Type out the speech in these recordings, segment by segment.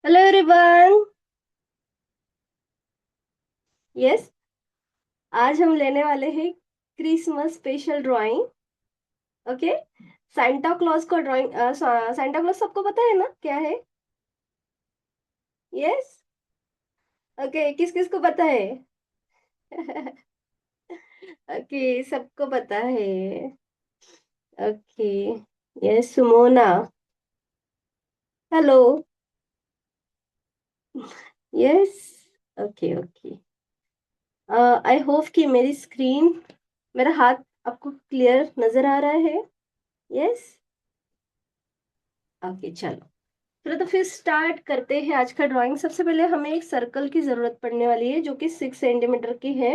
Hello everyone. Yes, आज हम लेने वाले हैं Christmas special drawing. Okay. Santa Claus को ड्राइंग, सांता क्लॉज सबको पता है ना क्या है? यस। ओके, किस किस को पता है? ओके, सबको पता है। Okay. Yes, Sumona. Hello. Yes. Okay okay. I hope कि मेरी स्क्रीन, मेरा हाथ आपको क्लियर नजर आ रहा है। यस। ओके, चलो। चलो तो फिर स्टार्ट करते हैं आज का ड्राइंग। सबसे पहले हमें एक सर्कल की जरूरत पड़ने वाली है जो कि 6 सेंटीमीटर की है।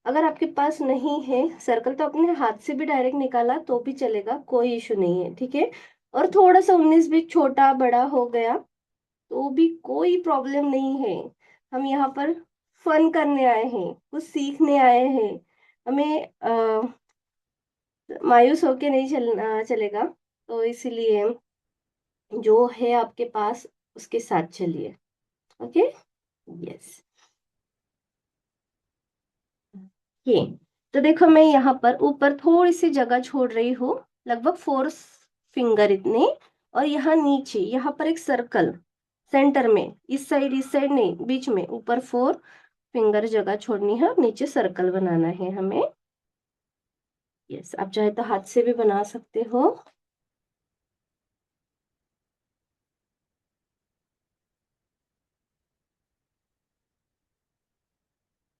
अगर आपके पास नहीं है सर्कल तो अपने हाथ से भी डायरेक्ट निकाला तो भी चलेगा, कोई इशू नहीं है, ठीक है। और थोड़ा सा 19 भी छोटा बड़ा हो गया तो भी कोई प्रॉब्लम नहीं है। हम यहाँ पर फन करने आए हैं, कुछ सीखने आए हैं। हमें मायूस होके नहीं चलना चलेगा। तो इसीलिए जो है आपके पास उसके साथ चलिए। ओके। यस। ये तो देखो, मैं यहाँ पर ऊपर थोड़ी सी जगह छोड़ रही हूँ, लगभग 4 फिंगर इतने। और यहाँ नीचे यहाँ पर एक सर्कल सेंटर में, इस साइड नहीं, बीच में ऊपर 4 फिंगर जगह छोड़नी है और नीचे सर्कल बनाना है हमें। यस, आप चाहे तो हाथ से भी बना सकते हो।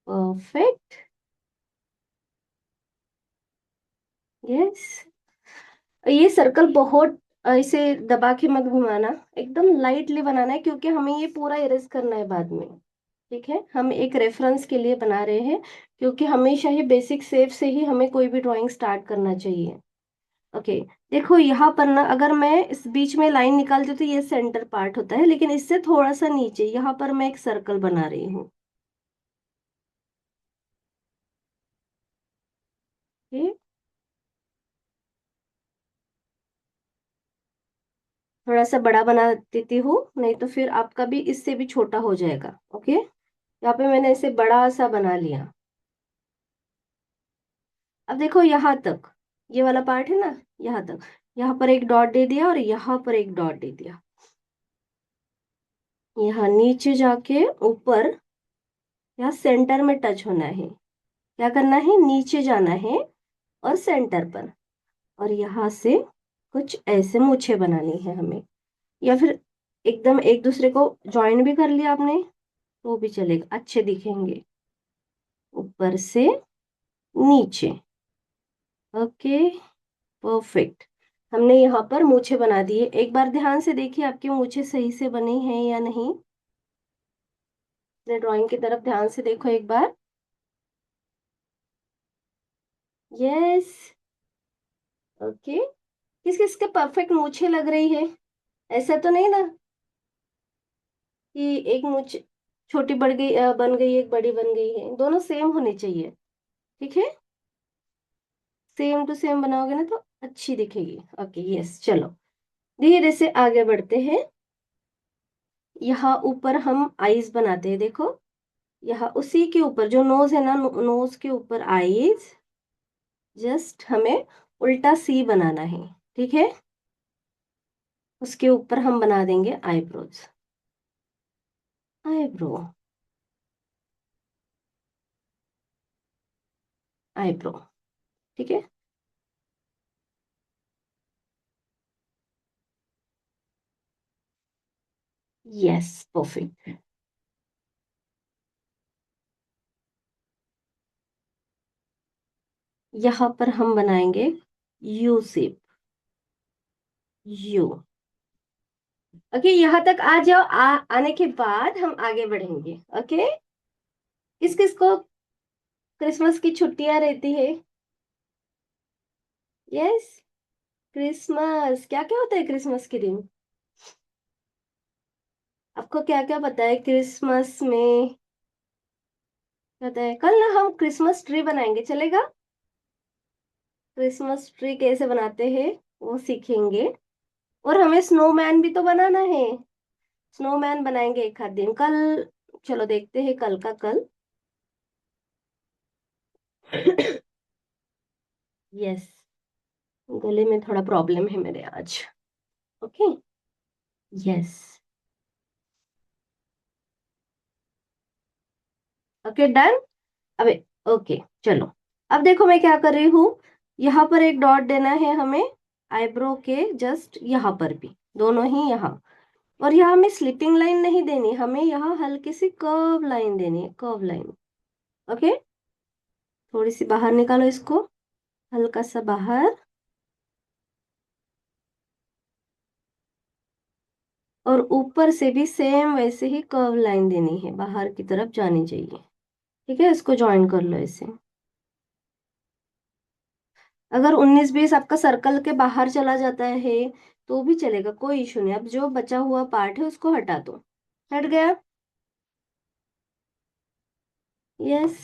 परफेक्ट। यस। ये सर्कल बहुत ऐसे दबा के मत घुमाना, एकदम लाइटली बनाना है क्योंकि हमें ये पूरा इरेज करना है बाद में। ठीक है, हम एक रेफरेंस के लिए बना रहे हैं क्योंकि हमेशा ही बेसिक शेप से ही हमें कोई भी ड्राइंग स्टार्ट करना चाहिए। ओके। देखो यहाँ पर ना, अगर मैं इस बीच में लाइन निकालती हूँ तो ये सेंटर पार्ट होता है, लेकिन इससे थोड़ा सा नीचे यहाँ पर मैं एक सर्कल बना रही हूँ। ठीक। थोड़ा सा बड़ा बना देती हूँ, नहीं तो फिर आपका भी इससे भी छोटा हो जाएगा। ओके, यहाँ पे मैंने इसे बड़ा सा बना लिया। अब देखो यहाँ तक, ये वाला पार्ट है ना, यहाँ तक। यहाँ पर एक डॉट दे दिया और यहाँ पर एक डॉट दे दिया। यहाँ नीचे जाके ऊपर, यहाँ सेंटर में टच होना है। क्या करना है? नीचे जाना है और सेंटर पर। और यहाँ से कुछ ऐसे मूछें बनानी है हमें, या फिर एकदम एक दूसरे को ज्वाइन भी कर लिया आपने तो भी चलेगा, अच्छे दिखेंगे। ऊपर से नीचे। ओके। परफेक्ट। हमने यहाँ पर मूछें बना दी है। एक बार ध्यान से देखिए आपकी मूछें सही से बनी हैं या नहीं। अपने ड्राइंग की तरफ ध्यान से देखो एक बार। यस। ओके। किस किस के परफेक्ट मूछें लग रही है? ऐसा तो नहीं ना कि एक मूछ छोटी बढ़ गई बन गई, एक बड़ी बन गई है? दोनों सेम होनी चाहिए। ठीक है, सेम टू सेम बनाओगे ना तो अच्छी दिखेगी। ओके यस, चलो धीरे से आगे बढ़ते हैं। यहाँ ऊपर हम आईज बनाते हैं, देखो यहाँ उसी के ऊपर जो नोज है ना, नोज के ऊपर आईज, जस्ट हमें उल्टा सी बनाना है। ठीक है, उसके ऊपर हम बना देंगे आईब्रोज। Eyebrow, eyebrow. ठीक है, यस परफेक्ट। यहाँ पर हम बनाएंगे यू शेप। यू। ओके, यहाँ तक आ जाओ। आने के बाद हम आगे बढ़ेंगे। ओके। किस किस को क्रिसमस की छुट्टियां रहती है? Yes, Christmas. क्या क्या होता है क्रिसमस के दिन? आपको क्या क्या पता है क्रिसमस में? पता है, कल ना हम क्रिसमस ट्री बनाएंगे, चलेगा? क्रिसमस ट्री कैसे बनाते हैं वो सीखेंगे। और हमें स्नोमैन भी तो बनाना है। स्नोमैन बनाएंगे एक आध दिन कल। चलो देखते हैं कल का कल। यस, गले में थोड़ा प्रॉब्लम है मेरे आज। ओके। यस। Okay done. अबे, ओके चलो। अब देखो मैं क्या कर रही हूँ। यहाँ पर एक डॉट देना है हमें, आईब्रो के जस्ट यहाँ पर भी, दोनों ही यहाँ। और यहाँ हमें स्लिपिंग लाइन नहीं देनी, हमें यहाँ हल्की सी कर्व लाइन देनी है, कर्व लाइन। ओके, थोड़ी सी बाहर निकालो इसको, हल्का सा बाहर। और ऊपर से भी सेम वैसे ही कर्व लाइन देनी है, बाहर की तरफ जानी चाहिए। ठीक है, इसको ज्वाइन कर लो ऐसे। अगर 19-20 आपका सर्कल के बाहर चला जाता है तो भी चलेगा, कोई इशू नहीं। अब जो बचा हुआ पार्ट है उसको हटा दो। हट गया? यस।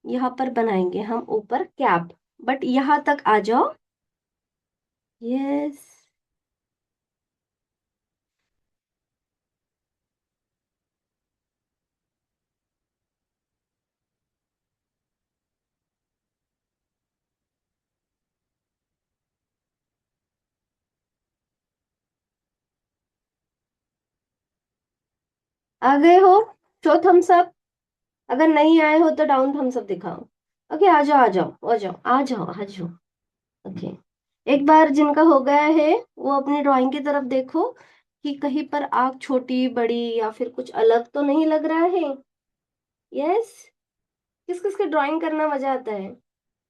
यहाँ पर बनाएंगे हम ऊपर कैप, बट यहाँ तक आ जाओ। यस। आ गए हो? Show thumbs up. अगर नहीं आए हो तो डाउन थम्स अप दिखाओ। ओके, आ जाओ आ जाओ आ जाओ आ जाओ आ जाओ। ओके, एक बार जिनका हो गया है वो अपनी ड्राइंग की तरफ देखो कि कहीं पर आँख छोटी बड़ी या फिर कुछ अलग तो नहीं लग रहा है। यस। किस किस के ड्राइंग करना मजा आता है?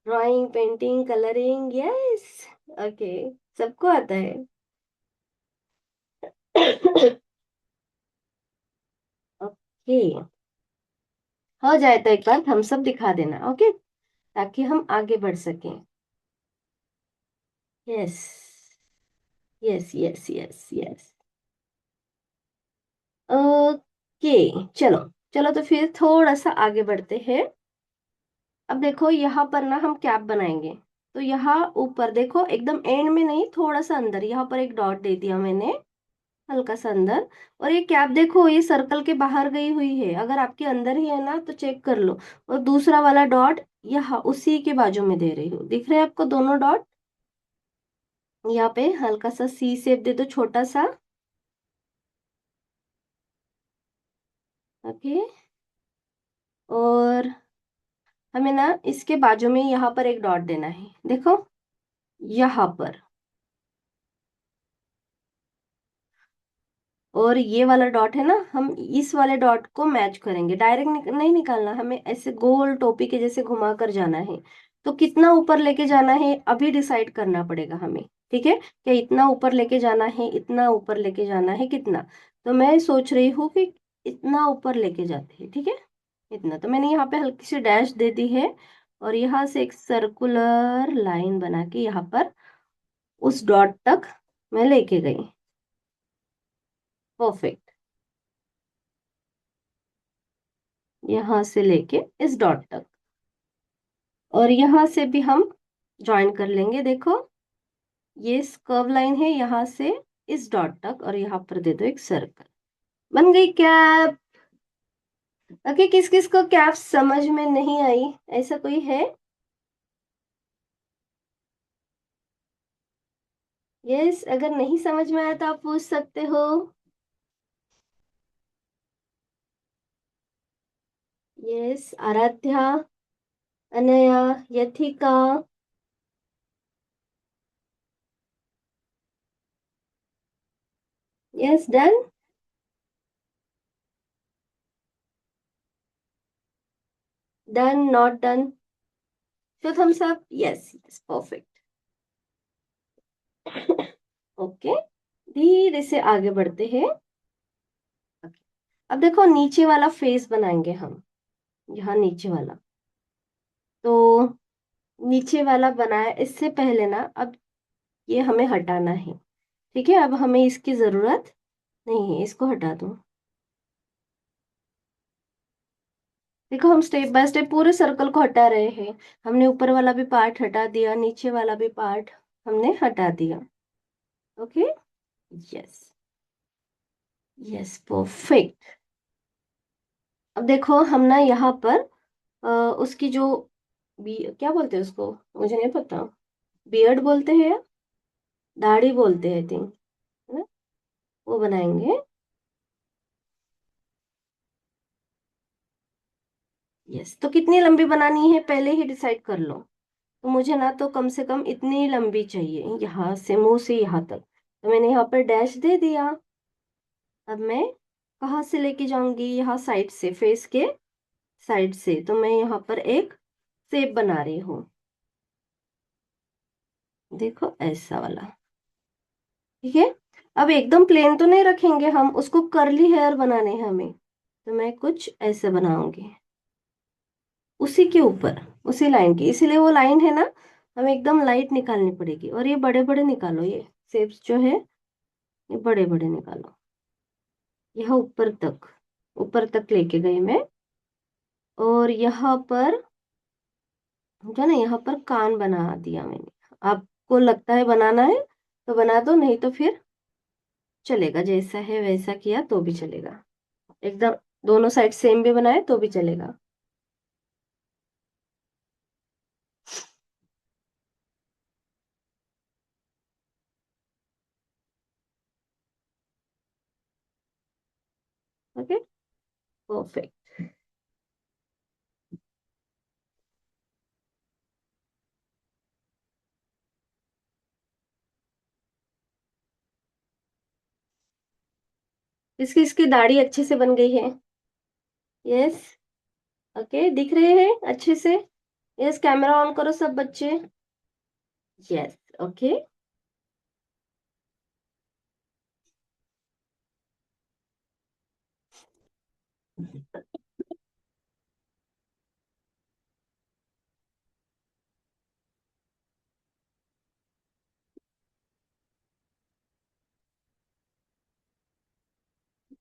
Drawing, painting, colouring. Yes. Okay, सबको आता है। ओके, हो जाए तो एक बार थम्स अप दिखा देना। ओके, ताकि हम आगे बढ़ सकें। Yes yes yes yes yes. Okay, चलो चलो तो फिर थोड़ा सा आगे बढ़ते हैं। अब देखो यहाँ पर ना हम कैप बनाएंगे। तो यहाँ ऊपर देखो, एकदम एंड में नहीं, थोड़ा सा अंदर, यहाँ पर एक डॉट दे दिया मैंने, हल्का सा अंदर। और ये कैप देखो, ये सर्कल के बाहर गई हुई है, अगर आपके अंदर ही है ना तो चेक कर लो। और दूसरा वाला डॉट यहाँ उसी के बाजू में दे रही हूँ, दिख रहे हैं आपको दोनों डॉट? यहाँ पे हल्का सा सी शेप दे दो, छोटा सा। ओके। और हमें ना इसके बाजू में यहाँ पर एक डॉट देना है, देखो यहाँ पर। और ये वाला डॉट है ना, हम इस वाले डॉट को मैच करेंगे। डायरेक्ट नहीं निकालना, हमें ऐसे गोल टोपी के जैसे घुमा कर जाना है। तो कितना ऊपर लेके जाना है अभी डिसाइड करना पड़ेगा हमें। ठीक है, क्या इतना ऊपर लेके जाना है, इतना ऊपर लेके जाना है, कितना? तो मैं सोच रही हूँ कि इतना ऊपर लेके जाते हैं, ठीक है। इतना तो मैंने यहाँ पे हल्की सी डैश दे दी है, और यहाँ से एक सर्कुलर लाइन बना के यहाँ पर उस डॉट तक मैं लेके गई। परफेक्ट। यहाँ से लेके इस डॉट तक, और यहाँ से भी हम ज्वाइन कर लेंगे। देखो ये कर्व लाइन है यहाँ से इस डॉट तक, और यहाँ पर दे दो एक सर्कल। बन गई कैप। ओके, किस किस को कैप समझ में नहीं आई, ऐसा कोई है? यस, अगर नहीं समझ में आया तो आप पूछ सकते हो। Yes, Aradhya, Anaya, Yathika. Yes, done. Done, not done? Show thumbs up. Yes yes, perfect. Okay, धीरे से आगे बढ़ते हैं। अब देखो नीचे वाला फेस बनाएंगे हम, यहाँ नीचे वाला। तो नीचे वाला बनाया इससे पहले ना, अब ये हमें हटाना है, ठीक है। अब हमें इसकी जरूरत नहीं है, इसको हटा दो। देखो हम स्टेप बाय स्टेप पूरे सर्कल को हटा रहे हैं। हमने ऊपर वाला भी पार्ट हटा दिया, नीचे वाला भी पार्ट हमने हटा दिया। Okay, yes yes, perfect. अब देखो हम ना यहाँ पर उसकी जो क्या बोलते हैं उसको, मुझे नहीं पता। बियर्ड बोलते हैं या दाढ़ी बोलते हैं, थिंक, है ना? वो बनाएंगे। यस, तो कितनी लंबी बनानी है पहले ही डिसाइड कर लो। तो मुझे ना तो कम से कम इतनी लंबी चाहिए, यहाँ से मुंह से यहाँ तक। तो मैंने यहाँ पर डैश दे दिया। अब मैं कहाँ से लेके जाऊंगी, यहाँ साइड से, फेस के साइड से। तो मैं यहाँ पर एक शेप बना रही हूँ, देखो ऐसा वाला, ठीक है। अब एकदम प्लेन तो नहीं रखेंगे हम, उसको कर्ली हेयर बनाने हैं हमें। तो मैं कुछ ऐसे बनाऊंगी उसी के ऊपर, उसी लाइन की, इसीलिए वो लाइन है ना, हमें एकदम लाइट निकालनी पड़ेगी। और ये बड़े बड़े निकालो, ये शेप्स जो है ये बड़े बड़े निकालो। यहाँ ऊपर तक लेके गई मैं। और यहाँ पर जो ना, यहाँ पर कान बना दिया मैंने। आपको लगता है बनाना है तो बना दो, नहीं तो फिर चलेगा, जैसा है वैसा किया तो भी चलेगा। एकदम दोनों साइड सेम भी बनाए तो भी चलेगा। Okay, perfect. इसकी इसकी दाढ़ी अच्छे से बन गई है। यस, ओके, दिख रहे हैं अच्छे से। यस, कैमरा ऑन करो सब बच्चे। Yes, okay.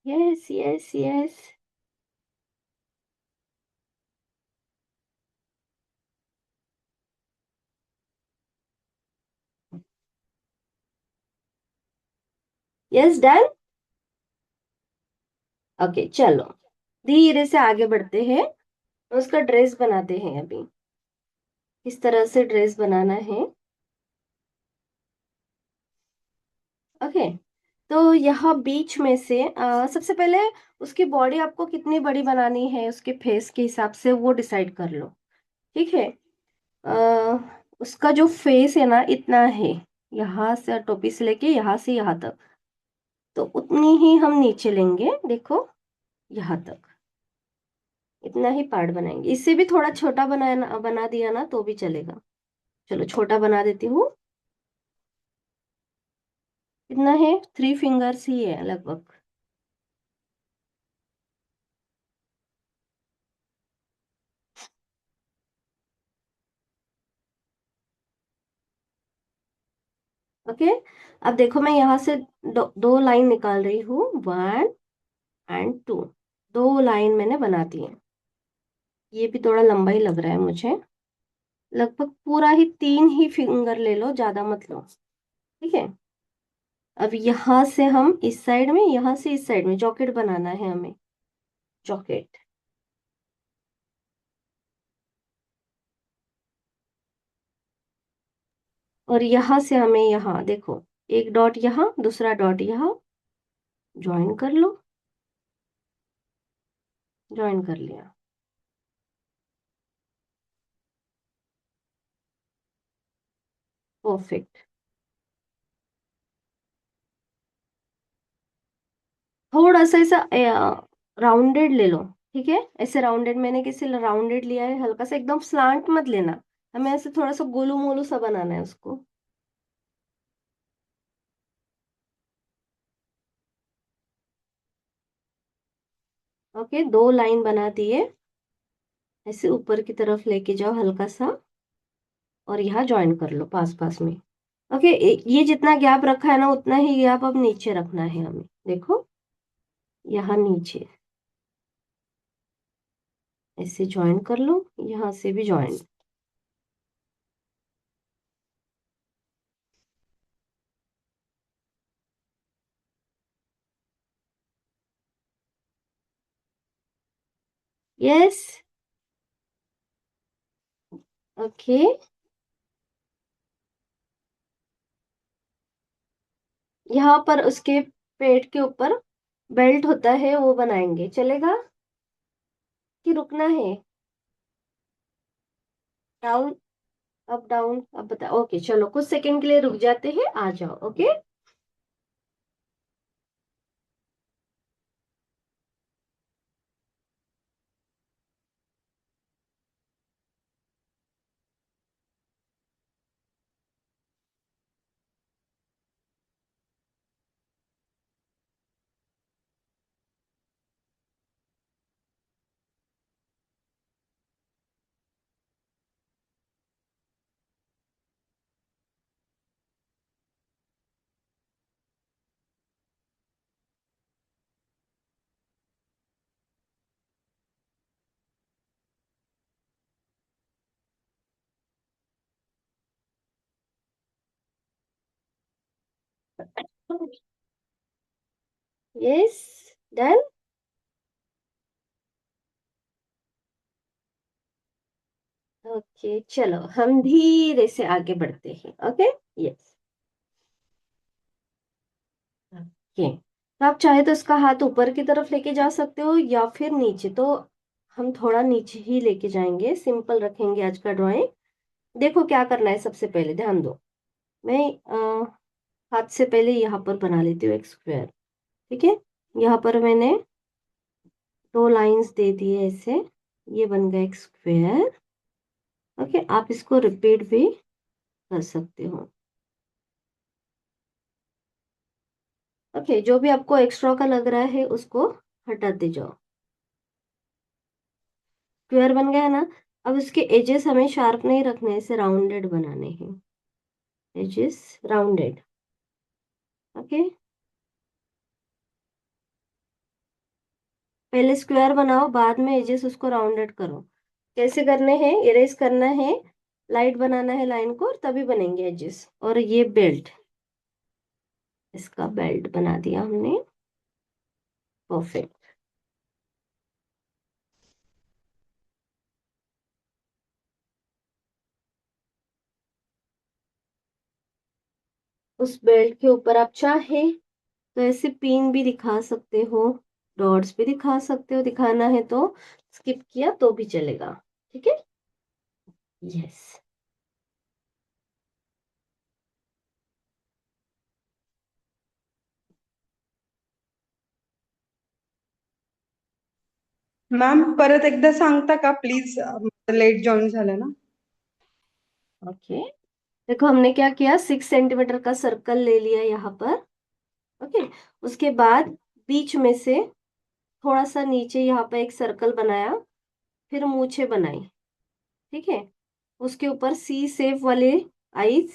Yes yes yes. Yes, done. Okay, चलो धीरे से आगे बढ़ते हैं। उसका ड्रेस बनाते हैं अभी, किस तरह से ड्रेस बनाना है। ओके, तो यहाँ बीच में से सबसे पहले उसकी बॉडी आपको कितनी बड़ी बनानी है, उसके फेस के हिसाब से वो डिसाइड कर लो, ठीक है। आ, उसका जो फेस है ना इतना है, यहाँ से टोपी से लेके यहाँ से यहाँ तक, तो उतनी ही हम नीचे लेंगे, देखो यहाँ तक इतना ही पार्ट बनाएंगे। इससे भी थोड़ा छोटा बनाना, बना दिया ना तो भी चलेगा। चलो छोटा बना देती हूँ। कितना है, 3 फिंगर्स ही है लगभग। ओके, अब देखो मैं यहाँ से दो लाइन निकाल रही हूँ, 1 एंड 2, 2 लाइन मैंने बना दी है। ये भी थोड़ा लंबा ही लग रहा है मुझे, लगभग पूरा ही 3 ही फिंगर ले लो, ज्यादा मत लो, ठीक है। अब यहाँ से हम इस साइड में, यहाँ से इस साइड में जॉकेट बनाना है हमें, जॉकेट। और यहाँ से हमें, यहाँ देखो, एक डॉट यहाँ, दूसरा डॉट यहाँ, ज्वाइन कर लो, ज्वाइन कर लिया। परफेक्ट। थोड़ा सा ऐसा राउंडेड ले लो, ठीक है, ऐसे राउंडेड, मैंने किसी राउंडेड लिया है, हल्का सा, एकदम स्लांट मत लेना, हमें ऐसे थोड़ा सा गोलू मोलू सा बनाना है उसको। ओके, 2 लाइन बना दिए, ऐसे ऊपर की तरफ लेके जाओ हल्का सा, और यहाँ ज्वाइन कर लो पास पास में। ओके, ये जितना गैप रखा है ना, उतना ही गैप अब नीचे रखना है हमें, देखो, यहाँ नीचे ऐसे ज्वाइन कर लो, यहाँ से भी ज्वाइन। यस। ओके, यहाँ पर उसके पेट के ऊपर बेल्ट होता है, वो बनाएंगे, चलेगा कि रुकना है? डाउन, अप डाउन, अब बता, ओके चलो कुछ सेकंड के लिए रुक जाते हैं, आ जाओ। Okay, yes, done. ओके चलो, हम धीरे से आगे बढ़ते हैं। Okay, yes. ओके, तो आप चाहे तो इसका हाथ ऊपर की तरफ लेके जा सकते हो या फिर नीचे, तो हम थोड़ा नीचे ही लेके जाएंगे, सिंपल रखेंगे आज का ड्राइंग। देखो क्या करना है, सबसे पहले ध्यान दो, मैं हाथ से पहले यहाँ पर बना लेती हूँ एक स्क्वायर, ठीक है। यहाँ पर मैंने 2 लाइंस दे दिए ऐसे, ये बन गया एक स्क्वायर। ओके, आप इसको रिपीट भी कर सकते हो। ओके, जो भी आपको एक्स्ट्रा का लग रहा है उसको हटाते जाओ। स्क्वायर बन गया है ना, अब इसके एजेस हमें शार्प नहीं रखने, इसे राउंडेड बनाने हैं, एजेस राउंडेड। ओके, पहले स्क्वायर बनाओ, बाद में एजेस उसको राउंडेड करो। कैसे करने हैं, इरेज करना है, लाइट बनाना है लाइन को, और तभी बनेंगे एजेस। और ये बेल्ट, इसका बेल्ट बना दिया हमने, परफेक्ट। उस बेल्ट के ऊपर आप चाहे तो ऐसे पिन भी दिखा सकते हो, डॉट्स भी दिखा सकते हो, दिखाना है तो स्किप किया तो भी चलेगा, ठीक है। यस। मॅम परत एकदा सांगता का प्लीज, लेट जॉईन झालं ना. ओके, देखो हमने क्या किया, 6 सेंटीमीटर का सर्कल ले लिया यहाँ पर। ओके, उसके बाद बीच में से थोड़ा सा नीचे यहाँ पर एक सर्कल बनाया, फिर मूछें बनाई, ठीक है। उसके ऊपर सी शेप वाले आईज,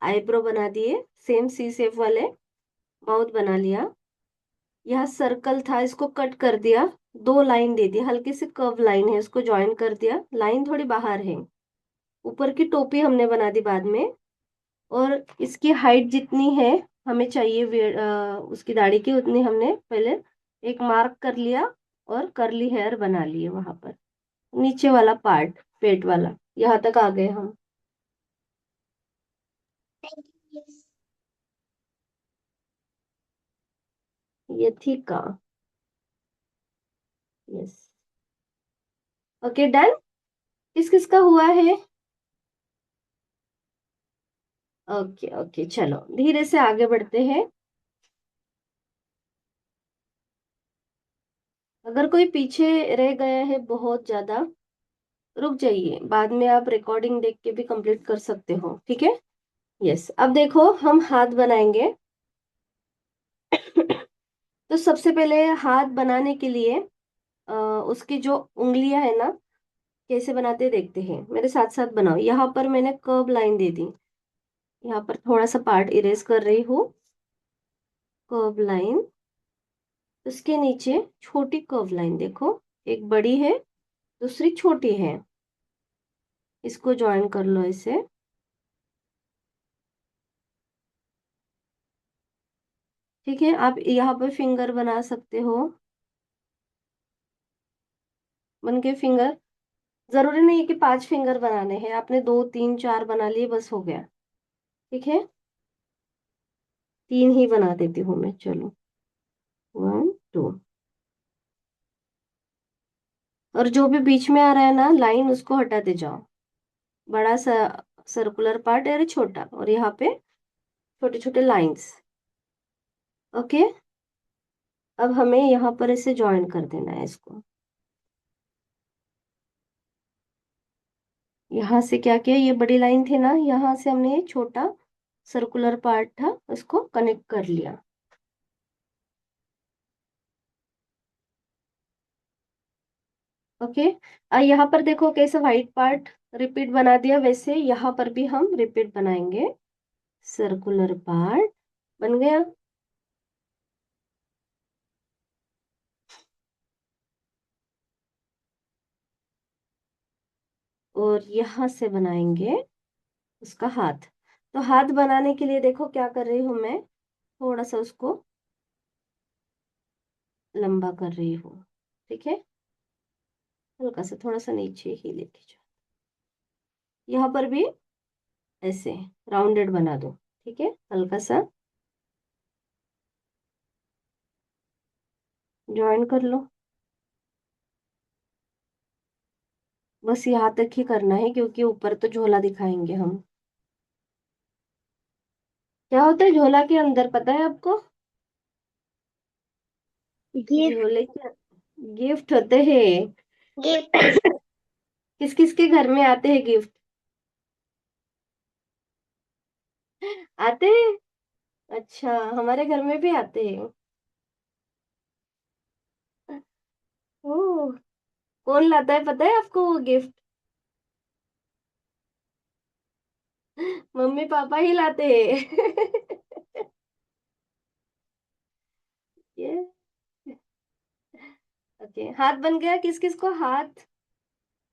आईब्रो बना दिए, सेम सी शेप वाले। माउथ बना लिया। यह सर्कल था, इसको कट कर दिया। दो लाइन दे दी, हल्की सी कर्व लाइन है, इसको ज्वाइन कर दिया। लाइन थोड़ी बाहर है। ऊपर की टोपी हमने बना दी बाद में। और इसकी हाइट जितनी है हमें चाहिए उसकी दाढ़ी की, उतनी हमने पहले एक मार्क कर लिया। और कर्ली हेयर बना लिए वहां पर। नीचे वाला पार्ट, पेट वाला, यहाँ तक आ गए हम। ये ठीक का। यस। Okay done. किस किस का हुआ है? ओके ओके, चलो धीरे से आगे बढ़ते हैं। अगर कोई पीछे रह गया है बहुत ज्यादा, रुक जाइए, बाद में आप रिकॉर्डिंग देख के भी कंप्लीट कर सकते हो, ठीक है। यस, अब देखो हम हाथ बनाएंगे। तो सबसे पहले हाथ बनाने के लिए उसकी जो उंगलियां है ना, कैसे बनाते हैं देखते हैं। मेरे साथ साथ बनाओ। यहाँ पर मैंने कर्व लाइन दे दी। यहाँ पर थोड़ा सा पार्ट इरेज कर रही हूँ। Curve line. उसके नीचे छोटी कर्व लाइन देखो। एक बड़ी है, दूसरी छोटी है। इसको ज्वाइन कर लो इसे। ठीक है, आप यहाँ पर फिंगर बना सकते हो। बन के फिंगर। जरूरी नहीं है कि 5 फिंगर बनाने हैं, आपने 2 3 4 बना लिए बस हो गया। ठीक है, 3 ही बना देती हूँ मैं, चलो। 1 2। और जो भी बीच में आ रहा है ना लाइन, उसको हटाते जाओ। बड़ा सा सर्कुलर पार्ट है, छोटा, और यहाँ पे छोटे छोटे लाइंस। ओके। अब हमें यहाँ पर इसे ज्वाइन कर देना है इसको। यहाँ से क्या किया, ये बड़ी लाइन थी ना, यहाँ से हमने ये छोटा सर्कुलर पार्ट था, उसको कनेक्ट कर लिया। ओके। यहाँ पर देखो कैसे व्हाइट पार्ट रिपीट बना दिया, वैसे यहाँ पर भी हम रिपीट बनाएंगे। सर्कुलर पार्ट बन गया। और यहाँ से बनाएंगे उसका हाथ। तो हाथ बनाने के लिए देखो क्या कर रही हूँ मैं, थोड़ा सा उसको लंबा कर रही हूँ। ठीक है, हल्का सा थोड़ा सा नीचे ही लेके जाओ। यहाँ पर भी ऐसे राउंडेड बना दो। ठीक है, हल्का सा ज्वाइन कर लो। बस यहाँ तक ही करना है, क्योंकि ऊपर तो झोला दिखाएंगे हम। क्या होता है झोला के अंदर, पता है आपको? गिफ्ट। झोले के गिफ्ट होते हैं। गिफ्ट। किस किस के घर में आते हैं गिफ्ट? आते हैं। अच्छा, हमारे घर में भी आते हैं। ओह, कौन लाता है पता है आपको वो गिफ्ट? मम्मी पापा ही लाते हैं। ये ओके, हाथ बन गया। किस किस को हाथ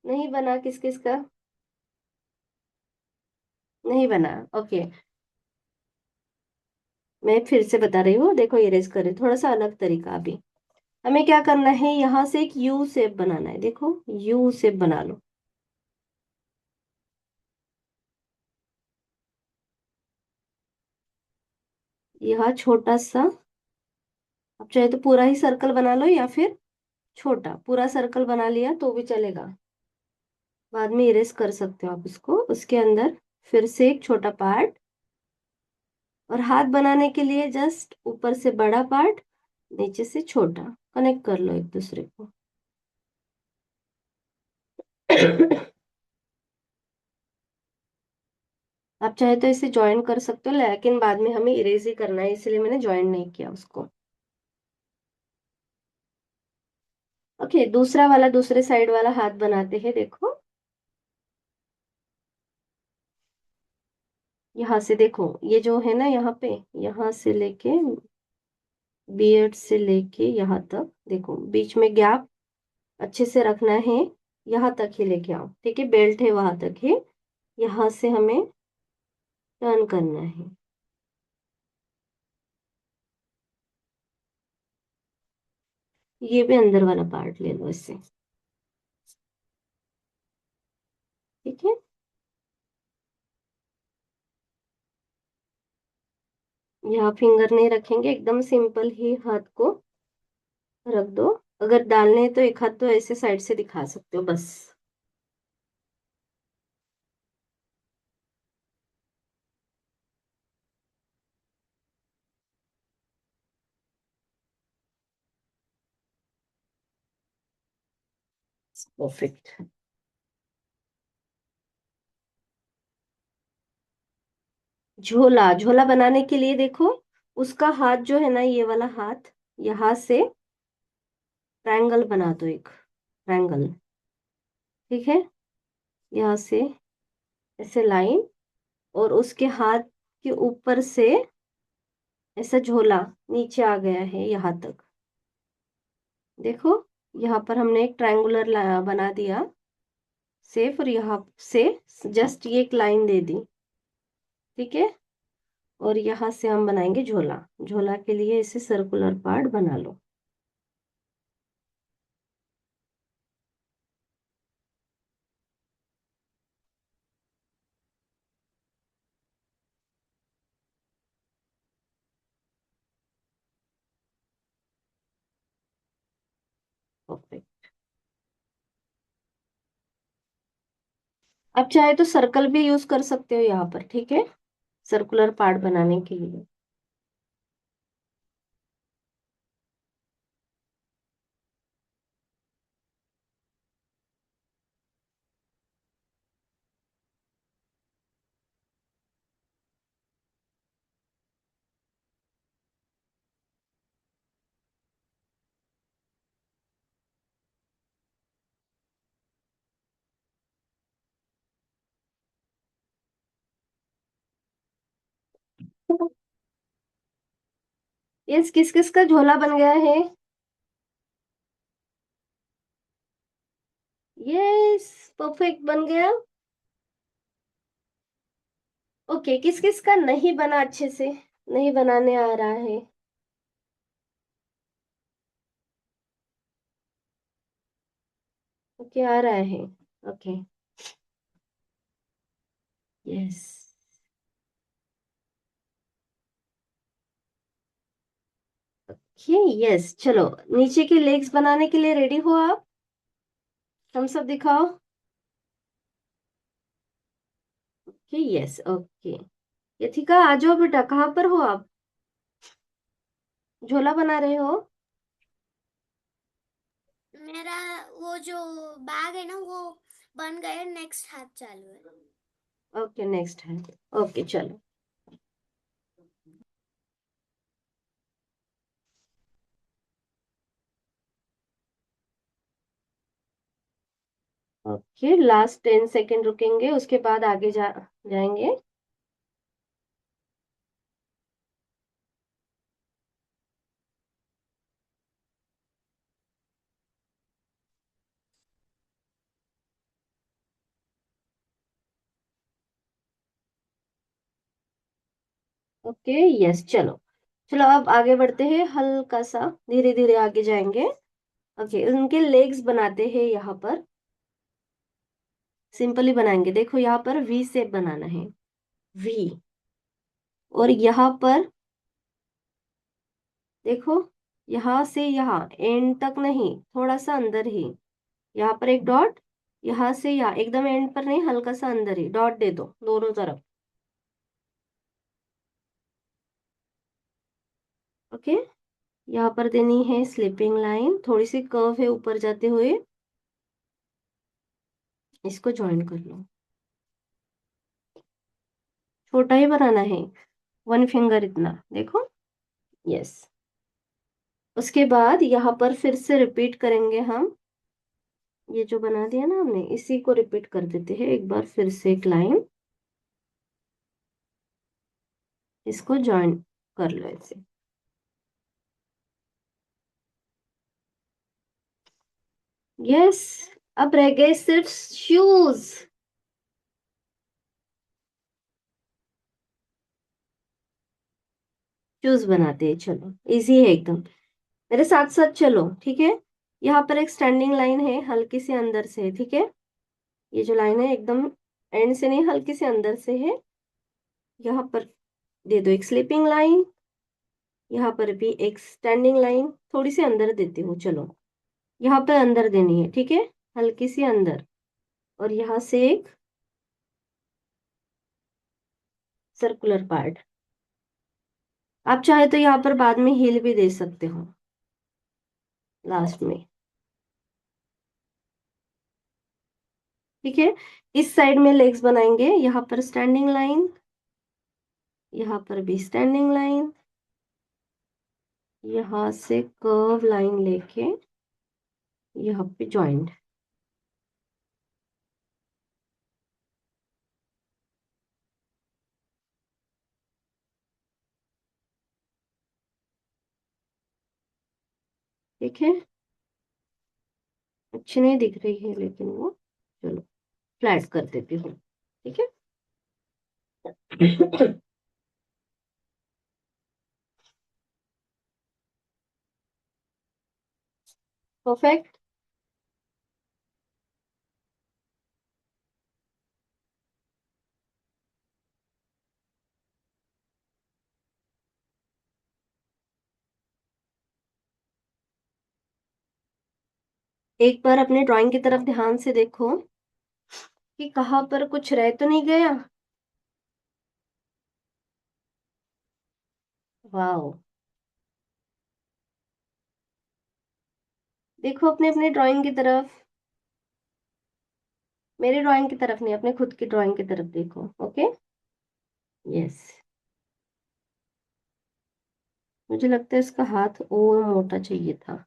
नहीं बना, किस किस का नहीं बना? ओके, मैं फिर से बता रही हूँ, देखो इरेज करें, थोड़ा सा अलग तरीका अभी। हमें क्या करना है, यहाँ से एक यू शेप बनाना है, देखो यू शेप बना लो। यहाँ छोटा सा, आप चाहे तो पूरा ही सर्कल बना लो, या फिर छोटा पूरा सर्कल बना लिया तो भी चलेगा। बाद में इरेज कर सकते हो आप इसको। उसके अंदर फिर से एक छोटा पार्ट। और हाथ बनाने के लिए जस्ट ऊपर से बड़ा पार्ट, नीचे से छोटा, कनेक्ट कर लो एक दूसरे को। आप चाहे तो इसे ज्वाइन कर सकते हो, लेकिन बाद में हमें इरेज ही करना है, इसलिए मैंने ज्वाइन नहीं किया उसको। ओके, दूसरा वाला, दूसरे साइड वाला हाथ बनाते हैं, देखो। यहाँ से देखो, ये जो है ना, यहाँ पे, यहाँ से लेके बियर्ड से लेके यहाँ तक देखो, बीच में गैप अच्छे से रखना है। यहाँ तक ही लेके आओ, ठीक है, बेल्ट है वहां तक ही। यहाँ से हमें टर्न करना है। ये भी अंदर वाला पार्ट ले लो इससे, ठीक है। यहाँ फिंगर नहीं रखेंगे, एकदम सिंपल ही हाथ को रख दो। अगर डालने हैं तो एक हाथ तो ऐसे साइड से दिखा सकते हो बस। परफेक्ट। झोला, झोला बनाने के लिए देखो, उसका हाथ जो है ना, ये वाला हाथ, यहाँ से ट्रायंगल बना दो, एक ट्रायंगल, ठीक है। यहाँ से ऐसे लाइन, और उसके हाथ के ऊपर से ऐसा झोला नीचे आ गया है यहाँ तक। देखो, यहाँ पर हमने एक ट्रायंगुलर बना दिया सेफ, और यहाँ से जस्ट ये एक लाइन दे दी, ठीक है। और यहाँ से हम बनाएंगे झोला। झोला के लिए इसे सर्कुलर पार्ट बना लो। परफेक्ट। अब चाहे तो सर्कल भी यूज कर सकते हो यहाँ पर, ठीक है, सर्कुलर पार्ट बनाने के लिए। यस, किस किस का झोला बन गया है? यस, परफेक्ट बन गया। ओके, किस किस का नहीं बना अच्छे से, नहीं बनाने आ रहा है? ओके, आ रहा है। ओके। यस। ओके, यस, चलो, नीचे के लेग्स बनाने के लिए रेडी हो आप? हम सब दिखाओ। Okay, yes, okay. यथिका, आ जाओ बेटा, कहाँ पर हो आप? झोला बना रहे हो? मेरा वो जो बैग है ना वो बन गया, नेक्स्ट हाथ चालू है। ओके, नेक्स्ट है। ओके, चलो। ओके, लास्ट 10 सेकेंड रुकेंगे, उसके बाद आगे जाएंगे। ओके, यस, चलो। चलो, अब आगे बढ़ते हैं, हल्का सा धीरे धीरे आगे जाएंगे। ओके, उनके लेग्स बनाते हैं यहाँ पर। सिंपली बनाएंगे, देखो यहाँ पर वी शेप बनाना है, वी। और यहाँ पर देखो, यहाँ से यहाँ एंड तक नहीं, थोड़ा सा अंदर ही, यहाँ पर एक डॉट। यहाँ से यहाँ एकदम एंड पर नहीं, हल्का सा अंदर ही डॉट दे दो दोनों तरफ। ओके, यहाँ पर देनी है स्लिपिंग लाइन, थोड़ी सी कर्व है ऊपर जाते हुए, इसको ज्वाइन कर लो। छोटा ही बनाना है, 1 फिंगर इतना, देखो। यस। उसके बाद यहाँ पर फिर से रिपीट करेंगे हम, ये जो बना दिया ना हमने, इसी को रिपीट कर देते हैं एक बार फिर से, एक लाइन। इसको ज्वाइन कर लो ऐसे। यस, अब रह गए सिर्फ शूज। शूज बनाते हैं, चलो इजी है एकदम। मेरे साथ साथ चलो, ठीक है। यहाँ पर एक स्टैंडिंग लाइन है, हल्की से अंदर से, ठीक है। ये जो लाइन है एकदम एंड से नहीं, हल्की से अंदर से है। यहाँ पर दे दो एक स्लीपिंग लाइन, यहाँ पर भी एक स्टैंडिंग लाइन, थोड़ी सी अंदर देती हूँ, चलो। यहाँ पर अंदर देनी है, ठीक है, हल्की सी अंदर। और यहाँ से एक सर्कुलर पार्ट। आप चाहे तो यहाँ पर बाद में हील भी दे सकते हो लास्ट में, ठीक है। इस साइड में लेग्स बनाएंगे, यहाँ पर स्टैंडिंग लाइन, यहाँ पर भी स्टैंडिंग लाइन, यहाँ से कर्व लाइन लेके यहाँ पे जॉइंट। ठीक है, अच्छी नहीं दिख रही है लेकिन वो, चलो फ्लैट कर देती हूँ, ठीक है। परफेक्ट। एक बार अपने ड्राइंग की तरफ ध्यान से देखो कि कहाँ पर कुछ रह तो नहीं गया। वाओ, देखो अपने अपने ड्राइंग की तरफ, मेरे ड्राइंग की तरफ नहीं, अपने खुद की ड्राइंग की तरफ देखो। Okay, yes. मुझे लगता है इसका हाथ और मोटा चाहिए था,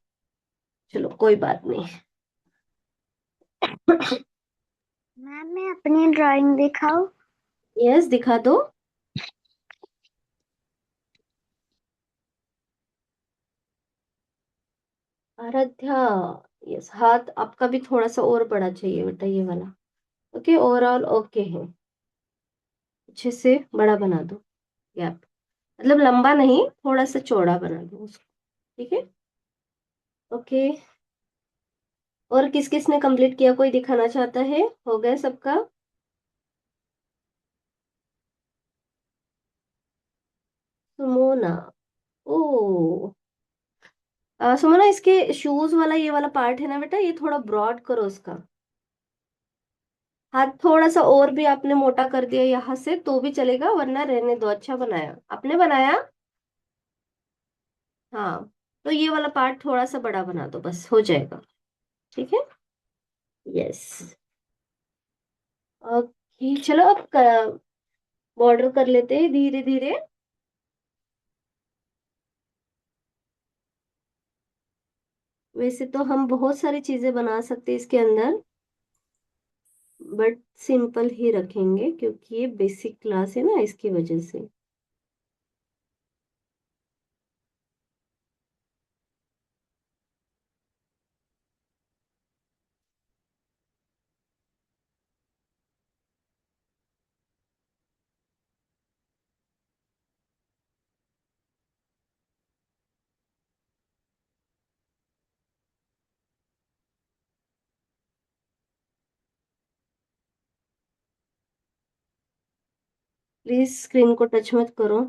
चलो कोई बात नहीं। मैम मैं अपनी ड्राइंग दिखाऊं? यस, दिखा दो। आराध्या, यस, हाथ आपका भी थोड़ा सा और बड़ा चाहिए बेटा, ये वाला। ओके, ओवरऑल ओके है। अच्छे से बड़ा बना दो गैप, मतलब लंबा नहीं, थोड़ा सा चौड़ा बना दो उसको, ठीक है। ओके, और किस किस ने कंप्लीट किया, कोई दिखाना चाहता है? हो गया सबका? सुमोना, ओ, सुमोना, इसके शूज वाला ये वाला पार्ट है ना बेटा, ये थोड़ा ब्रॉड करो उसका। हाथ थोड़ा सा और भी आपने मोटा कर दिया यहाँ से तो भी चलेगा, वरना रहने दो, अच्छा बनाया आपने बनाया। हाँ, तो ये वाला पार्ट थोड़ा सा बड़ा बना दो, बस हो जाएगा, ठीक है। यस, ओके, चलो अब बॉर्डर कर लेते हैं धीरे धीरे। वैसे तो हम बहुत सारी चीजें बना सकते हैं इसके अंदर, बट सिंपल ही रखेंगे क्योंकि ये बेसिक क्लास है ना, इसकी वजह से। प्लीज स्क्रीन को टच मत करो।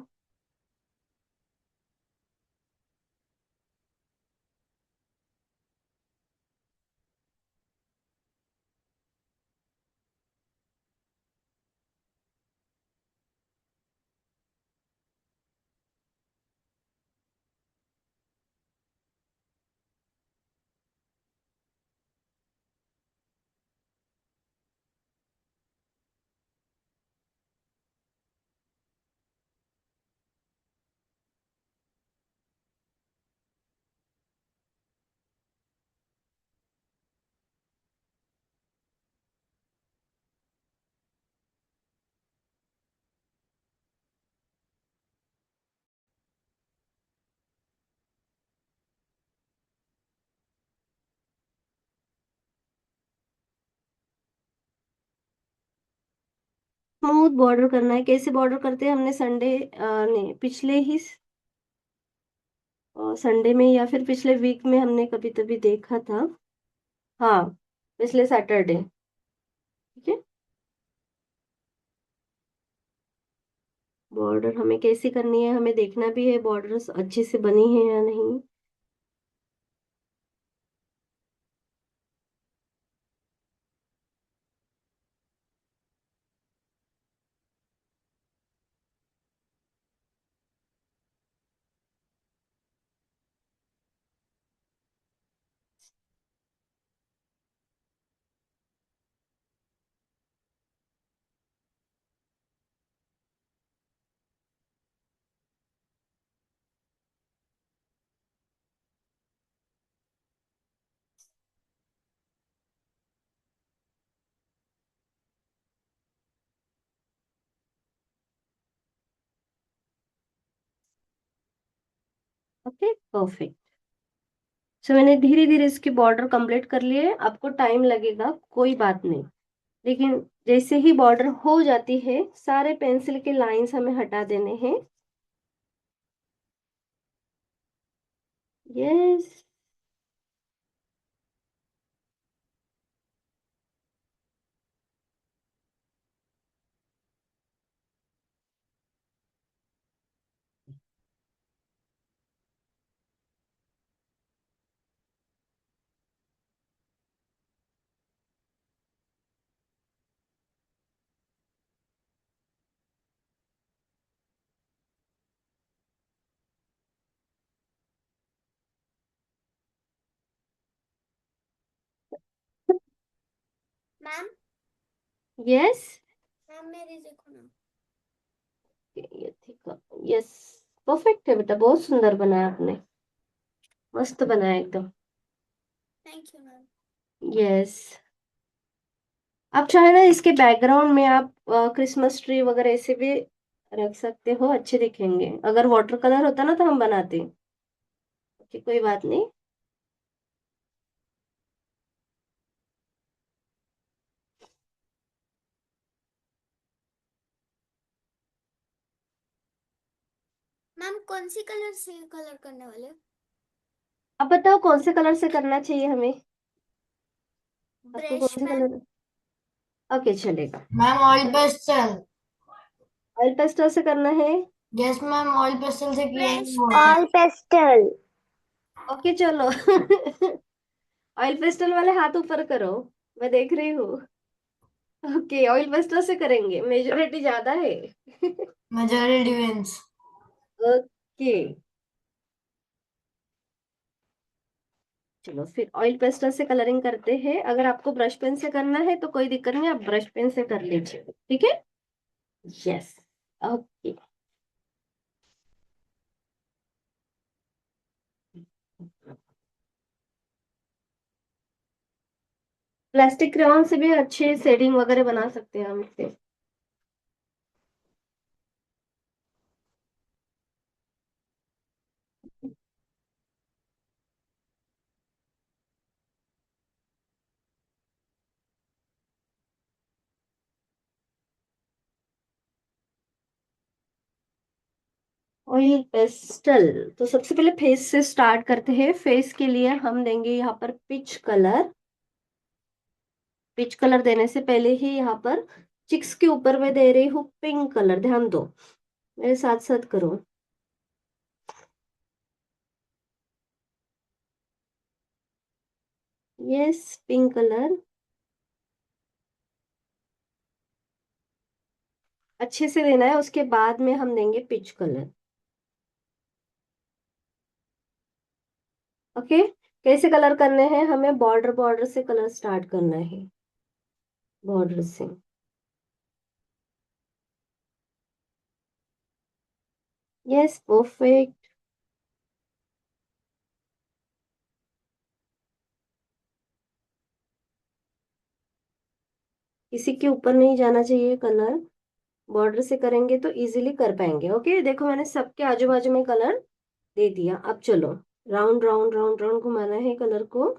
स्मूथ बॉर्डर करना है। कैसे बॉर्डर करते हैं हमने संडे नहीं, पिछले ही संडे में या फिर पिछले वीक में हमने कभी कभी देखा था। हाँ, पिछले सैटरडे। ठीक है, बॉर्डर हमें कैसी करनी है, हमें देखना भी है बॉर्डर्स अच्छे से बनी है या नहीं। Okay, perfect. सो मैंने धीरे धीरे इसकी बॉर्डर कंप्लीट कर लिए है। आपको टाइम लगेगा, कोई बात नहीं, लेकिन जैसे ही बॉर्डर हो जाती है सारे पेंसिल के लाइंस हमें हटा देने हैं। यस। Ma'am yes. मैम मेरी देखो ना। ये ठीक। यस, परफेक्ट है बेटा, बहुत सुंदर बनाया आपने, मस्त बनाया एकदम। Thank you ma'am. यस। आप चाहे ना इसके बैकग्राउंड में आप क्रिसमस ट्री वगैरह ऐसे भी रख सकते हो, अच्छे दिखेंगे। अगर वाटर कलर होता ना तो हम बनाते। ओके, कोई बात नहीं। मैम कौन सी कलर से कलर करने वाले हो? अब बताओ कौन से कलर से करना चाहिए हमें, आपको ब्रश कौन से मैम। कलर। ओके, चलेगा। Ma'am oil pastel. Oil pastel से करना है। यस मैम, ऑयल पेस्टल से किया ब्रश है वाटर। मैम। पेस्टल। ओके, चलो। ऑयल पेस्टल वाले हाथ ऊपर करो, मैं देख रही हूँ। ओके, ऑयल पेस्टल से करेंगे, मेजोरिटी ज्यादा है। Majority wins. ओके, चलो फिर ऑयल पेस्टल से कलरिंग करते हैं। अगर आपको ब्रश पेन से करना है तो कोई दिक्कत नहीं, आप ब्रश पेन से कर लीजिए। ठीक है। यस। ओके। प्लास्टिक क्रेयॉन से भी अच्छे शेडिंग वगैरह बना सकते हैं हम इससे। ऑयल पेस्टल तो सबसे पहले फेस से स्टार्ट करते हैं। फेस के लिए हम देंगे यहाँ पर पिच कलर। पिच कलर देने से पहले ही यहाँ पर चिक्स के ऊपर मैं दे रही हूँ पिंक कलर, ध्यान दो, मेरे साथ साथ करो। यस, पिंक कलर अच्छे से देना है, उसके बाद में हम देंगे पिच कलर। ओके, कैसे कलर करने हैं हमें, बॉर्डर बॉर्डर से कलर स्टार्ट करना है, बॉर्डर से। Yes, perfect. किसी के ऊपर नहीं जाना चाहिए कलर, बॉर्डर से करेंगे तो इजीली कर पाएंगे। ओके, देखो मैंने सबके आजू बाजू में कलर दे दिया। अब चलो, राउंड राउंड राउंड राउंड घुमाना है कलर को।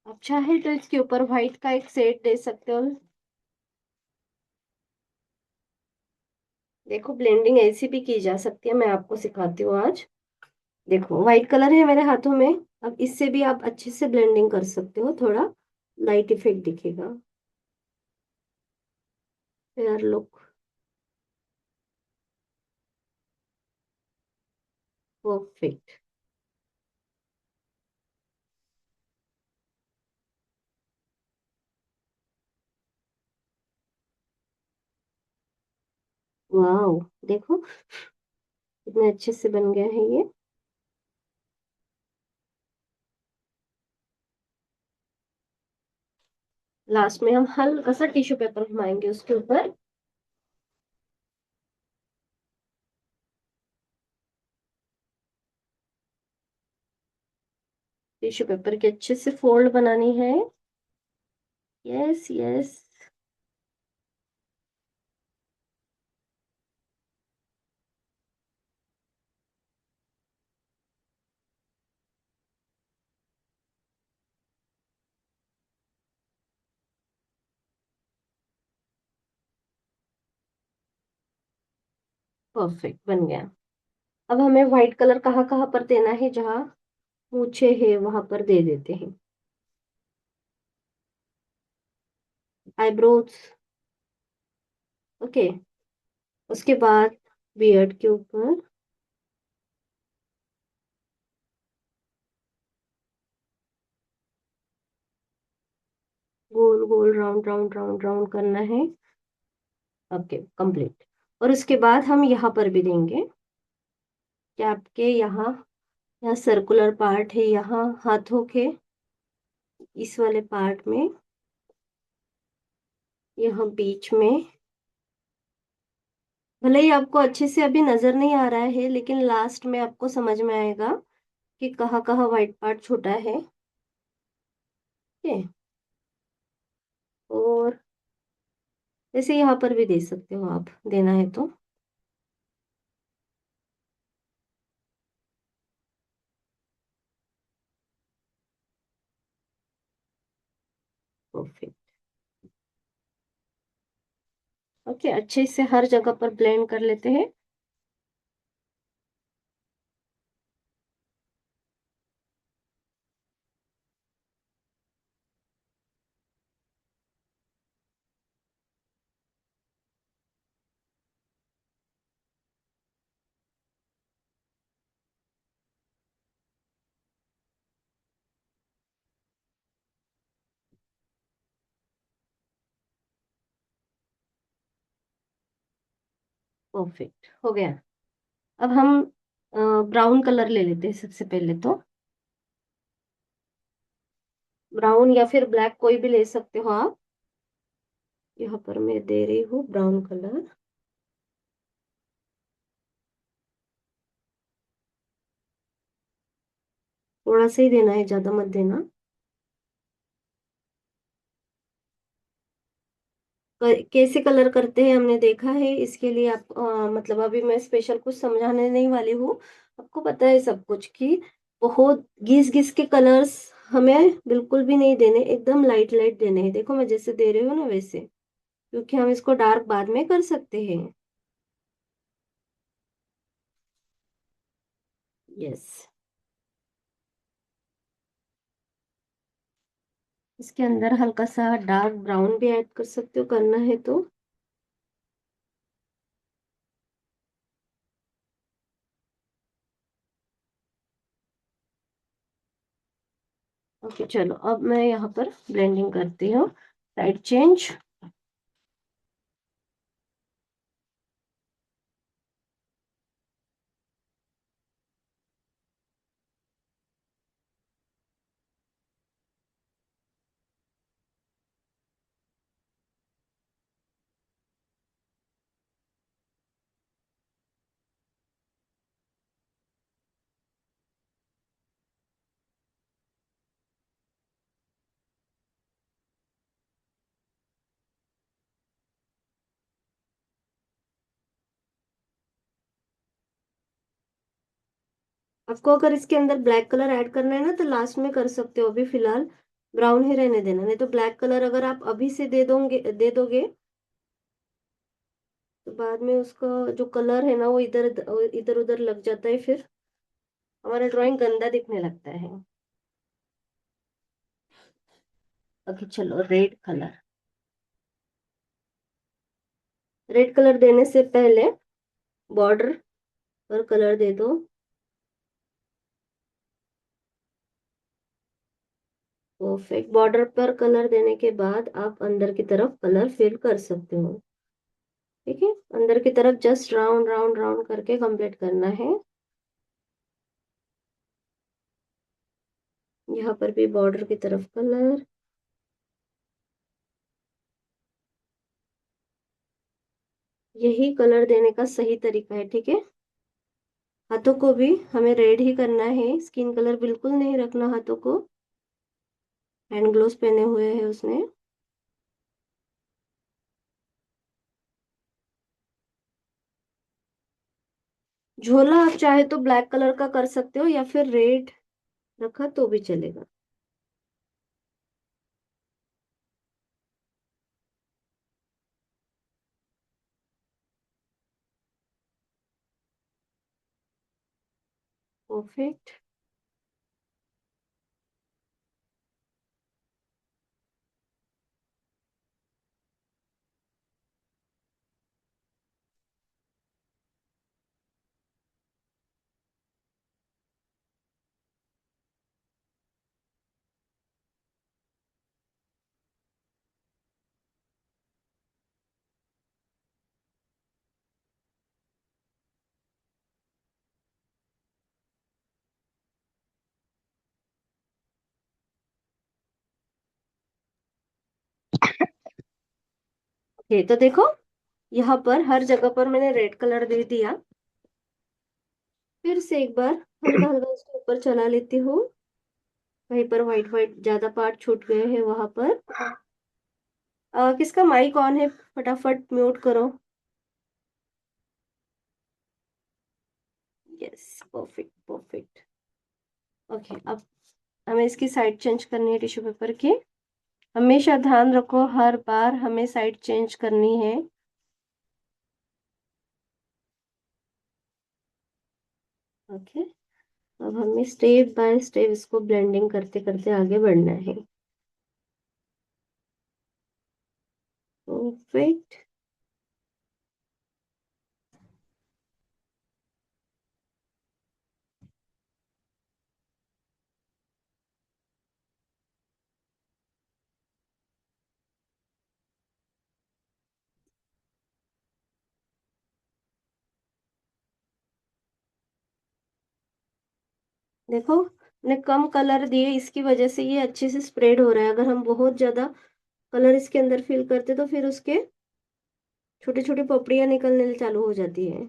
आप चाहे तो इसके ऊपर व्हाइट का एक सेट दे सकते हो। देखो ब्लेंडिंग ऐसी भी की जा सकती है, मैं आपको सिखाती हूँ आज। देखो व्हाइट कलर है मेरे हाथों में, अब इससे भी आप अच्छे से ब्लेंडिंग कर सकते हो, थोड़ा लाइट इफेक्ट दिखेगा, फेयर लुक, परफेक्ट। वाओ, देखो कितने अच्छे से बन गया है ये। लास्ट में हम हल्का सा टिश्यू पेपर घुमाएंगे उसके ऊपर। टिश्यू पेपर के अच्छे से फोल्ड बनानी है। Yes yes. परफेक्ट बन गया। अब हमें व्हाइट कलर कहाँ कहाँ पर देना है, जहाँ मूछे है वहां पर दे देते हैं। Eyebrows, okay. उसके बाद बियर्ड के ऊपर, गोल गोल राउंड राउंड राउंड राउंड करना है। Okay complete. और उसके बाद हम यहाँ पर भी देंगे, कैप के यहाँ, यहाँ सर्कुलर पार्ट है, यहाँ हाथों के इस वाले पार्ट में, यहाँ बीच में। भले ही आपको अच्छे से अभी नजर नहीं आ रहा है, लेकिन लास्ट में आपको समझ में आएगा कि कहाँ कहाँ व्हाइट पार्ट छोटा है। ठीक है। और जैसे यहाँ पर भी दे सकते हो आप, देना है तो। परफेक्ट। ओके, अच्छे से हर जगह पर ब्लेंड कर लेते हैं। परफेक्ट हो गया। अब हम ब्राउन कलर ले लेते हैं सबसे पहले तो। ब्राउन या फिर ब्लैक कोई भी ले सकते हो आप। यहाँ पर मैं दे रही हूँ ब्राउन कलर। थोड़ा सा ही देना है, ज्यादा मत देना। कैसे कलर करते हैं हमने देखा है, इसके लिए आप मतलब अभी मैं स्पेशल कुछ समझाने नहीं वाली हूँ। आपको पता है सब कुछ कि बहुत घिस घिस के कलर्स हमें बिल्कुल भी नहीं देने, एकदम लाइट लाइट देने हैं। देखो मैं जैसे दे रही हूँ ना वैसे, क्योंकि हम इसको डार्क बाद में कर सकते हैं। यस। इसके अंदर हल्का सा डार्क ब्राउन भी ऐड कर सकते हो, करना है तो। ओके चलो, अब मैं यहाँ पर ब्लेंडिंग करती हूँ। Side change. आपको अगर इसके अंदर ब्लैक कलर ऐड करना है ना, तो लास्ट में कर सकते हो, अभी फिलहाल ब्राउन ही रहने देना, नहीं तो ब्लैक कलर अगर आप अभी से दे दोगे तो बाद में उसका जो कलर है ना वो इधर इधर उधर लग जाता है, फिर हमारा ड्राइंग गंदा दिखने लगता है। ओके चलो, रेड कलर देने से पहले बॉर्डर पर कलर दे दो। परफेक्ट। बॉर्डर पर कलर देने के बाद आप अंदर की तरफ कलर फिल कर सकते हो। ठीक है, अंदर की तरफ जस्ट राउंड राउंड राउंड करके कंप्लीट करना है। यहाँ पर भी बॉर्डर की तरफ कलर। यही कलर देने का सही तरीका है, ठीक है। हाथों को भी हमें रेड ही करना है, स्किन कलर बिल्कुल नहीं रखना हाथों को। हैंड ग्लोव्स पहने हुए हैं उसने। झोला आप चाहे तो ब्लैक कलर का कर सकते हो या फिर रेड रखा तो भी चलेगा। परफेक्ट। ओके तो देखो, यहाँ पर हर जगह पर मैंने रेड कलर दे दिया। फिर से एक बार हल्का हल्का इसको ऊपर चला लेती हूँ। वहीं पर व्हाइट व्हाइट ज्यादा पार्ट छूट गए हैं वहां पर। किसका माइक ऑन है, फटाफट म्यूट करो। Yes, perfect perfect. ओके, अब हमें इसकी साइड चेंज करनी है टिश्यू पेपर की। हमेशा ध्यान रखो, हर बार हमें साइड चेंज करनी है। ओके, अब हमें स्टेप बाय स्टेप इसको ब्लेंडिंग करते करते आगे बढ़ना है। परफेक्ट। देखो, मैंने कम कलर दिए, इसकी वजह से ये अच्छे से स्प्रेड हो रहा है। अगर हम बहुत ज्यादा कलर इसके अंदर फिल करते तो फिर उसके छोटी छोटी पपड़ियां निकलने चालू हो जाती है।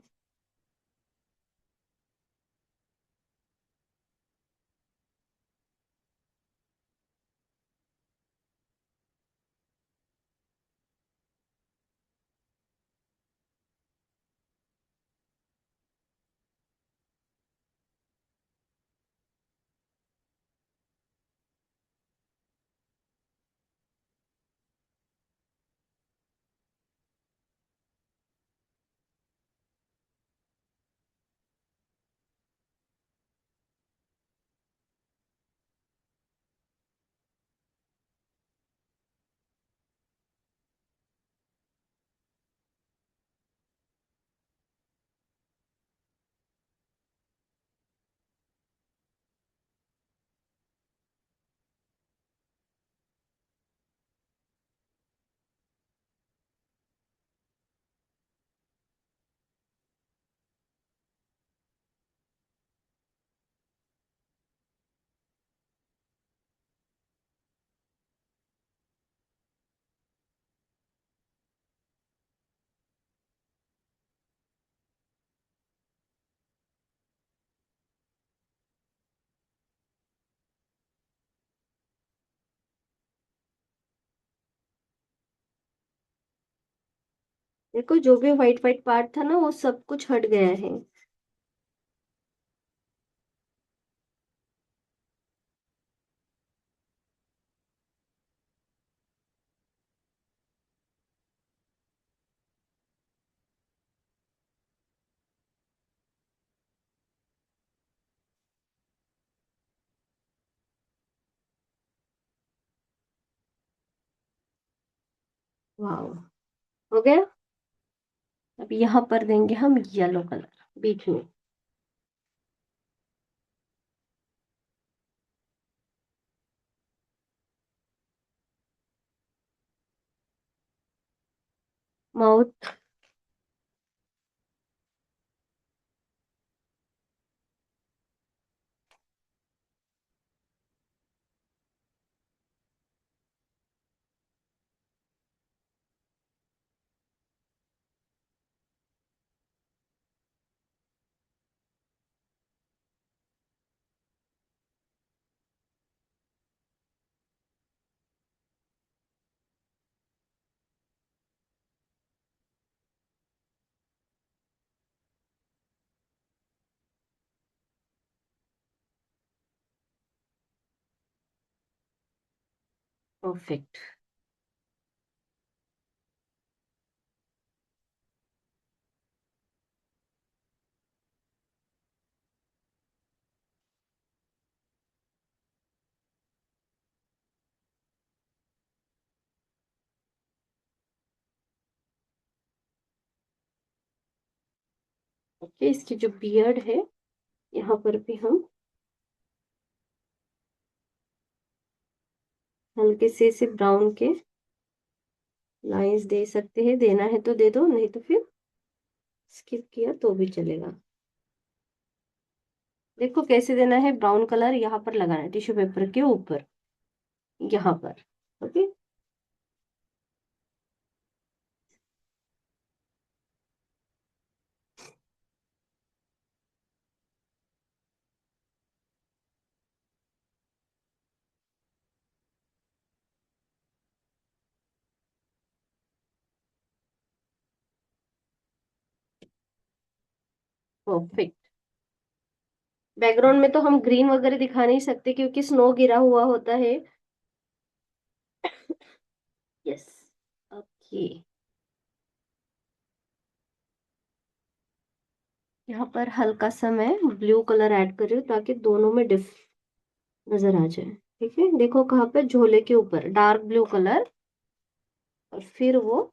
देखो, जो भी व्हाइट व्हाइट पार्ट था ना वो सब कुछ हट गया है। वाह, हो गया। अब यहाँ पर देंगे हम येलो कलर बीच में। माउथ। परफेक्ट। ओके, इसकी जो बियर्ड है यहाँ पर भी हम हल्के से ब्राउन के लाइंस दे सकते हैं। देना है तो दे दो, नहीं तो फिर स्किप किया तो भी चलेगा। देखो कैसे देना है। ब्राउन कलर यहाँ पर लगाना है टिश्यू पेपर के ऊपर, यहाँ पर। ओके। परफेक्ट। बैकग्राउंड में तो हम ग्रीन वगैरह दिखा नहीं सकते क्योंकि स्नो गिरा हुआ होता है। यस। ओके। यहाँ पर हल्का सा मैं ब्लू कलर ऐड कर रही हूँ ताकि दोनों में डिफ नजर आ जाए। ठीक है, देखो कहाँ पे, झोले के ऊपर डार्क ब्लू कलर, और फिर वो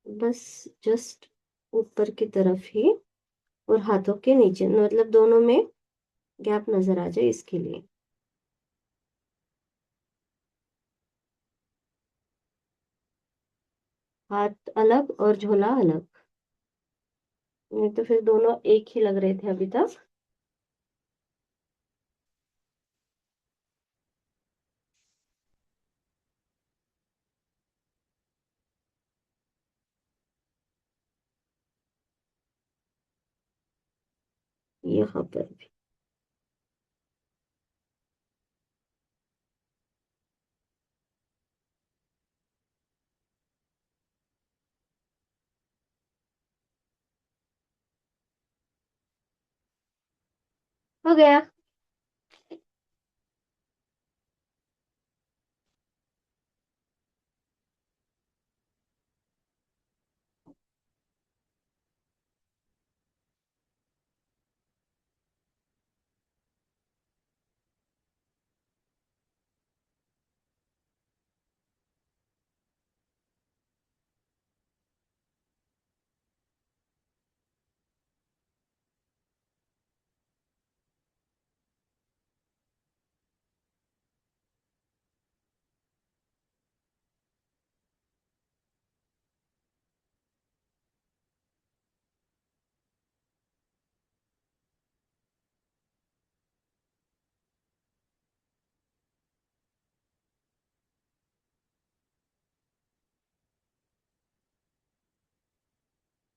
बस जस्ट ऊपर की तरफ ही, और हाथों के नीचे, मतलब दोनों में गैप नजर आ जाए इसके लिए। हाथ अलग और झोला अलग, नहीं तो फिर दोनों एक ही लग रहे थे अभी तक। यहाँ पर भी। हो गया।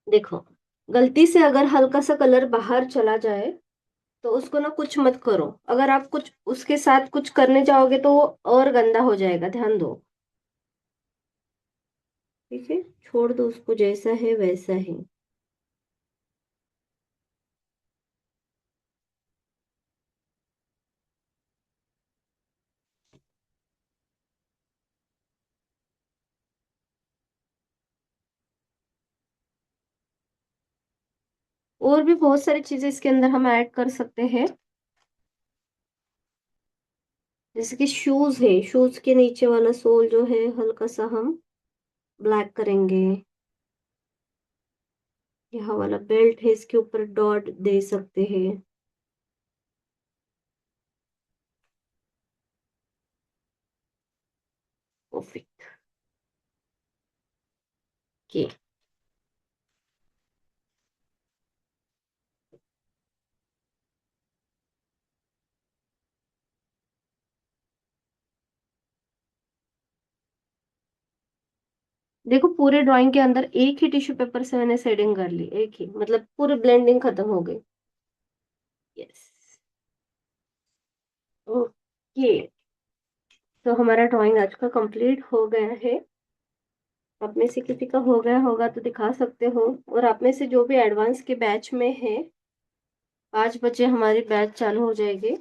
देखो, गलती से अगर हल्का सा कलर बाहर चला जाए तो उसको ना कुछ मत करो। अगर आप कुछ उसके साथ कुछ करने जाओगे तो वो और गंदा हो जाएगा, ध्यान दो। ठीक है, छोड़ दो उसको, जैसा है वैसा है। और भी बहुत सारी चीजें इसके अंदर हम ऐड कर सकते हैं। जैसे कि शूज है, शूज के नीचे वाला सोल जो है हल्का सा हम ब्लैक करेंगे। यहाँ वाला बेल्ट है, इसके ऊपर डॉट दे सकते हैं। परफेक्ट। ओके, देखो पूरे ड्राइंग के अंदर एक ही टिश्यू पेपर से मैंने शेडिंग कर ली, एक ही, मतलब पूरी ब्लेंडिंग खत्म हो गई। यस। ओके, तो हमारा ड्राइंग आज का कंप्लीट हो गया है। आप में से किसी का हो गया होगा तो दिखा सकते हो, और आप में से जो भी एडवांस के बैच में है, 5 बजे हमारी बैच चालू हो जाएगी।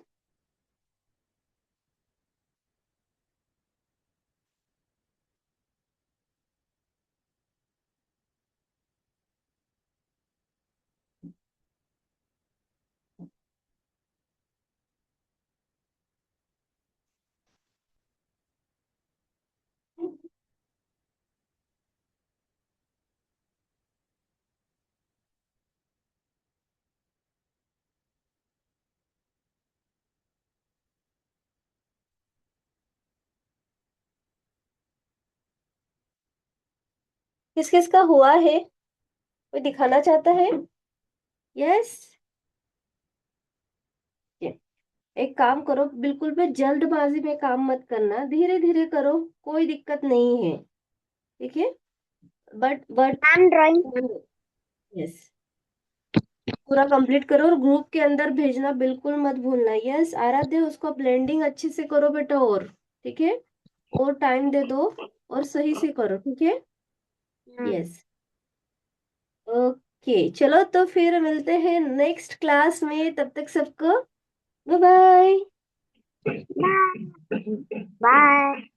किस किस का हुआ है, कोई दिखाना चाहता है? यस। एक काम करो, बिल्कुल भी जल्दबाजी में काम मत करना, धीरे धीरे करो, कोई दिक्कत नहीं है, ठीक है? बट मैम ड्राइंग यस, पूरा कंप्लीट करो और ग्रुप के अंदर भेजना बिल्कुल मत भूलना। यस आराध्य, उसको ब्लेंडिंग अच्छे से करो बेटा, और ठीक है, और टाइम दे दो और सही से करो, ठीक है? यस। ओके, चलो तो फिर मिलते हैं नेक्स्ट क्लास में, तब तक सबको बाय बाय। बाय।